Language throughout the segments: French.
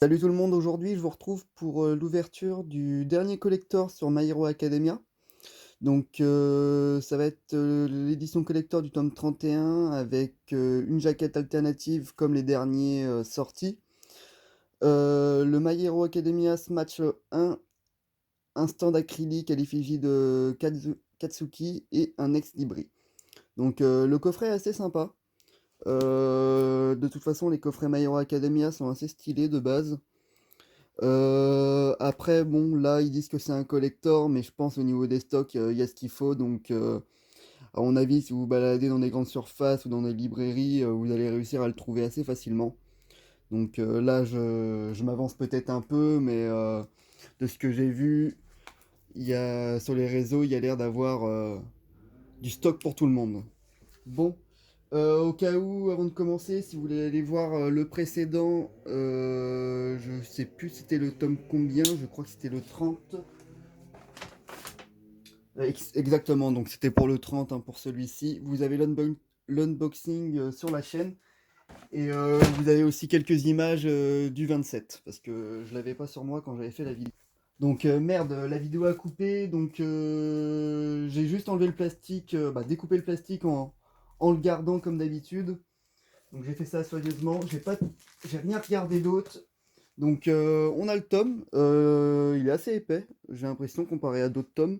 Salut tout le monde, aujourd'hui je vous retrouve pour l'ouverture du dernier collector sur My Hero Academia. Donc ça va être l'édition collector du tome 31 avec une jaquette alternative comme les derniers sortis. Le My Hero Academia Smash 1, un stand acrylique à l'effigie de Katsuki et un ex-libris. Donc le coffret est assez sympa. De toute façon les coffrets My Hero Academia sont assez stylés de base. Après, bon, là, ils disent que c'est un collector, mais je pense au niveau des stocks, il y a ce qu'il faut. Donc, à mon avis, si vous vous baladez dans des grandes surfaces ou dans des librairies, vous allez réussir à le trouver assez facilement. Donc là, je m'avance peut-être un peu, mais de ce que j'ai vu, sur les réseaux, il y a l'air d'avoir du stock pour tout le monde. Bon, au cas où, avant de commencer, si vous voulez aller voir le précédent, je sais plus c'était le tome combien, je crois que c'était le 30. Exactement, donc c'était pour le 30, hein, pour celui-ci. Vous avez l'unboxing sur la chaîne, et vous avez aussi quelques images du 27, parce que je l'avais pas sur moi quand j'avais fait la vidéo. Donc merde, la vidéo a coupé, donc j'ai juste enlevé le plastique, découpé le plastique en le gardant comme d'habitude. Donc j'ai fait ça soigneusement, j'ai rien regardé d'autre. Donc on a le tome, il est assez épais, j'ai l'impression comparé à d'autres tomes.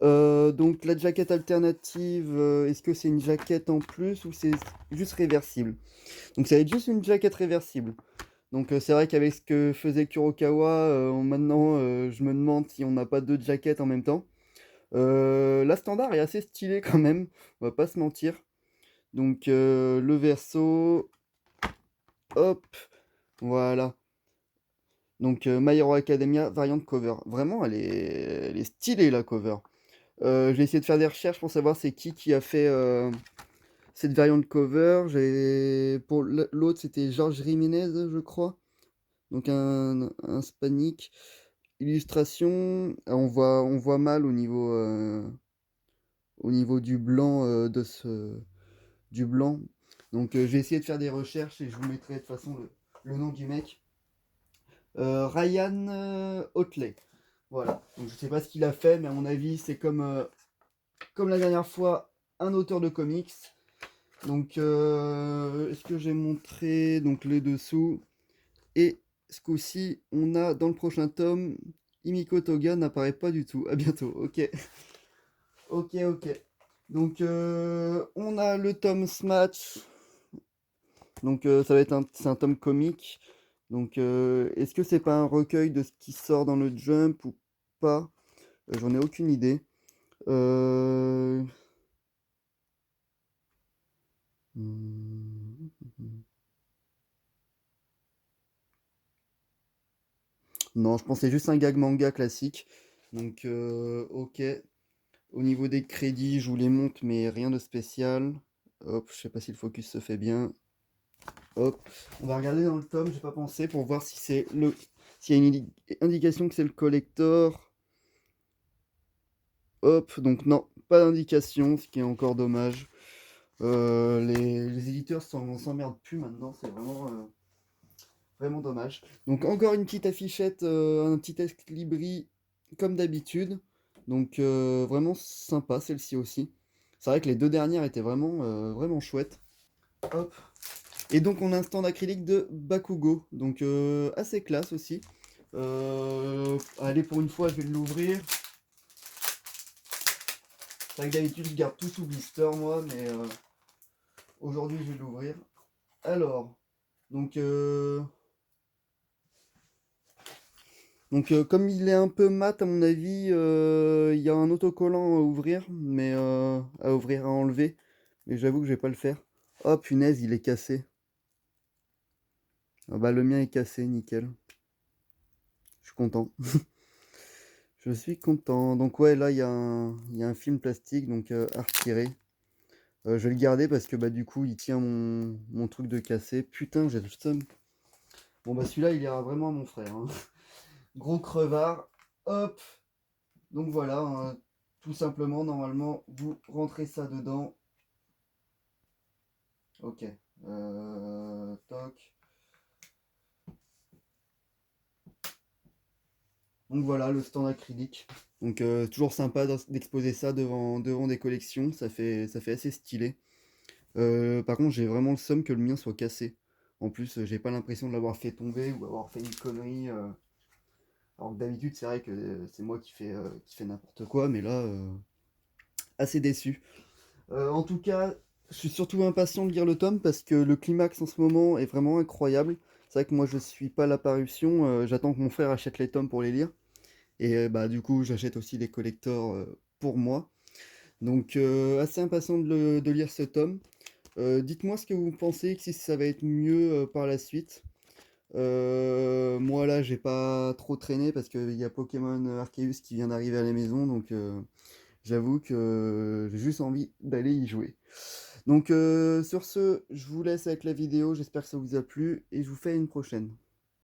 Donc la jaquette alternative, est-ce que c'est une jaquette en plus ou c'est juste réversible? Donc ça va être juste une jaquette réversible. Donc c'est vrai qu'avec ce que faisait Kurokawa, maintenant je me demande si on n'a pas deux jaquettes en même temps. La standard est assez stylée quand même, on va pas se mentir. Donc le verso, hop, voilà. Donc My Hero Academia variante cover. Vraiment, elle est stylée la cover. J'ai essayé de faire des recherches pour savoir c'est qui a fait cette variante cover. Pour l'autre, c'était Georges Jiménez, je crois. Donc un hispanique. Illustration, on voit mal au niveau du blanc du blanc. Donc j'ai essayé de faire des recherches et je vous mettrai de toute façon le nom du mec. Ryan Otley. Voilà. Donc je sais pas ce qu'il a fait, mais à mon avis, c'est comme la dernière fois, un auteur de comics. Donc, est-ce que j'ai montré donc les dessous? Et ce coup-ci, on a dans le prochain tome, Himiko Toga n'apparaît pas du tout. À bientôt. Ok, ok, ok. Donc, on a le tome Smash. Donc, ça va être c'est un tome comique. Donc, est-ce que c'est pas un recueil de ce qui sort dans le Jump ou pas? J'en ai aucune idée. Euh... hmm, Non, je pensais juste un gag manga classique. Donc, ok. Au niveau des crédits, je vous les montre, mais rien de spécial. Hop, je sais pas si le focus se fait bien. Hop, on va regarder dans le tome, j'ai pas pensé, pour voir si c'est s'il y a une indication que c'est le collector. Hop, donc non, pas d'indication, ce qui est encore dommage. Les éditeurs s'emmerdent plus maintenant, c'est vraiment dommage. Donc encore une petite affichette, un petit ex libris comme d'habitude. Donc vraiment sympa celle-ci aussi. C'est vrai que les deux dernières étaient vraiment chouettes. Hop. Et donc on a un stand acrylique de Bakugo. Donc assez classe aussi. Allez, pour une fois je vais l'ouvrir. C'est vrai que d'habitude je garde tout sous blister moi, mais aujourd'hui je vais l'ouvrir. Alors, donc comme il est un peu mat, à mon avis, il y a un autocollant à ouvrir, mais à ouvrir, à enlever. Mais j'avoue que je vais pas le faire. Oh punaise, il est cassé. Ah bah le mien est cassé, nickel. Je suis content. Je suis content. Donc ouais, là il y a un film plastique, donc à retirer. Je vais le garder parce que bah du coup il tient mon truc de cassé. Putain, j'ai le seum. Bon bah celui-là il ira vraiment à mon frère, hein. Gros crevard. Hop. Donc voilà, hein, tout simplement, normalement, vous rentrez ça dedans. Ok. Toc. Donc voilà, le stand acrylique. Donc toujours sympa d'exposer ça devant des collections, ça fait assez stylé. Par contre, j'ai vraiment le seum que le mien soit cassé. En plus, j'ai pas l'impression de l'avoir fait tomber ou avoir fait une connerie. Alors que d'habitude, c'est vrai que c'est moi qui fais n'importe quoi, mais là, assez déçu. En tout cas, je suis surtout impatient de lire le tome parce que le climax en ce moment est vraiment incroyable. C'est vrai que moi, je suis pas la parution, j'attends que mon frère achète les tomes pour les lire. Et bah, du coup, j'achète aussi les collectors pour moi. Donc, assez impatient de lire ce tome. Dites-moi ce que vous pensez, si ça va être mieux par la suite. Moi là, j'ai pas trop traîné parce qu'il y a Pokémon Arceus qui vient d'arriver à la maison, donc j'avoue que j'ai juste envie d'aller y jouer. Donc sur ce, je vous laisse avec la vidéo, j'espère que ça vous a plu et je vous fais à une prochaine.